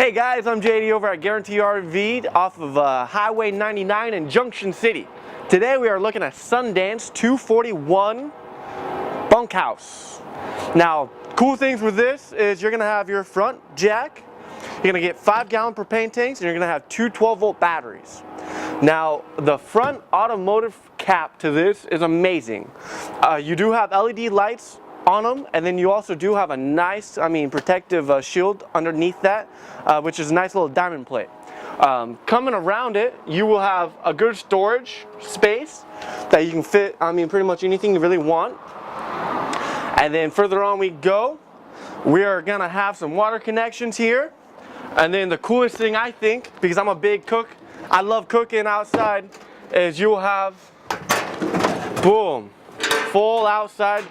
Hey guys, I'm JD over at Guaranty RV off of Highway 99 in Junction City. Today we are looking at Sundance 241 bunkhouse. Now, cool things with this is you're gonna have your front jack, you're gonna get 5-gallon propane tanks, and you're gonna have two 12-volt batteries. Now, the front automotive cap to this is amazing. You do have LED lights on them, and then you also do have a nice, protective shield underneath that, which is a nice little diamond plate. Coming around it, you will have a good storage space that you can fit, pretty much anything you really want. And then further on we go, we are gonna have some water connections here. And then the coolest thing I think, because I'm a big cook, I love cooking outside, is you will have, boom, full outside,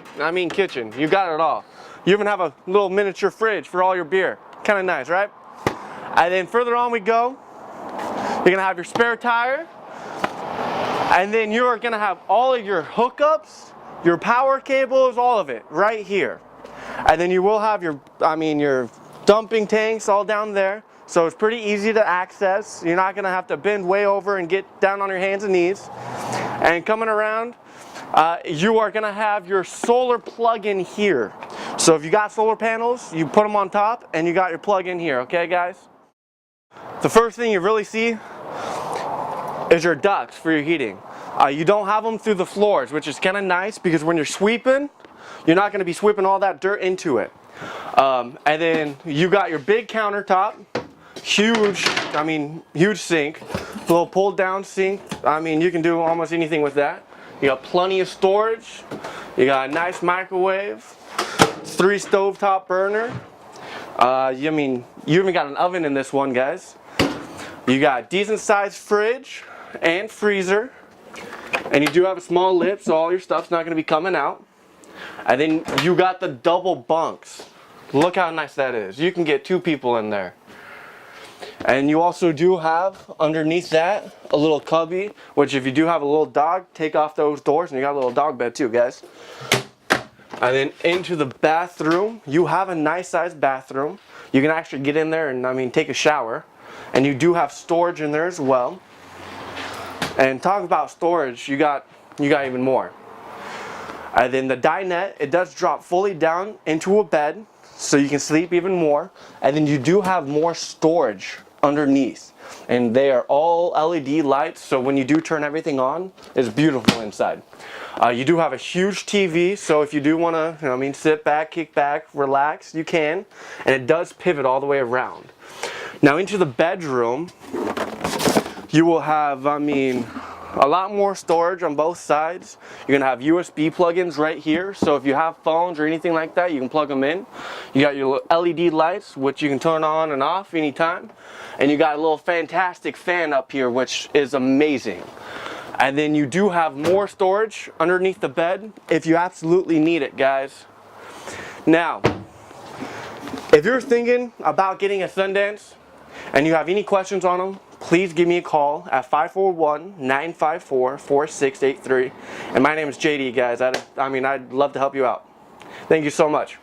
kitchen. You got it all. You even have a little miniature fridge for all your beer. Kind of nice, right? And then further on we go, you're gonna have your spare tire, and then you are gonna have all of your hookups, your power cables, all of it right here. And then you will have your, your dumping tanks all down there. So it's pretty easy to access. You're not gonna have to bend way over and get down on your hands and knees. And coming around, you are gonna have your solar plug-in here. So if you got solar panels, you put them on top and you got your plug-in here, okay guys? The first thing you really see is your ducts for your heating. You don't have them through the floors, which is kind of nice because when you're sweeping, you're not gonna be sweeping all that dirt into it. And then you got your big countertop, huge sink, little pulled down sink. You can do almost anything with that. You got plenty of storage. You got a nice microwave, 3 stovetop burner. You even got an oven in this one, guys. You got a decent sized fridge and freezer. And you do have a small lip, so all your stuff's not gonna be coming out. And then you got the double bunks. Look how nice that is. You can get 2 people in there. And you also do have underneath that a little cubby, which if you do have a little dog, take off those doors and you got a little dog bed too, guys. And then into the bathroom, you have a nice sized bathroom. You can actually get in there and take a shower. And you do have storage in there as well. And talk about storage, you got even more. And then the dinette, it does drop fully down into a bed, so you can sleep even more. And then you do have more storage underneath. And they are all LED lights, so when you do turn everything on, it's beautiful inside. You do have a huge TV, so if you do want to, sit back, kick back, relax, you can. And it does pivot all the way around. Now into the bedroom, you will have, a lot more storage on both sides. You're gonna have USB plugins right here, so if you have phones or anything like that, you can plug them in. You got your LED lights, which you can turn on and off anytime. And you got a little fantastic fan up here, which is amazing. And then you do have more storage underneath the bed if you absolutely need it, guys. Now, if you're thinking about getting a Sundance and you have any questions on them, please give me a call at 541-954-4683. And my name is JD, guys. I'd love to help you out. Thank you so much.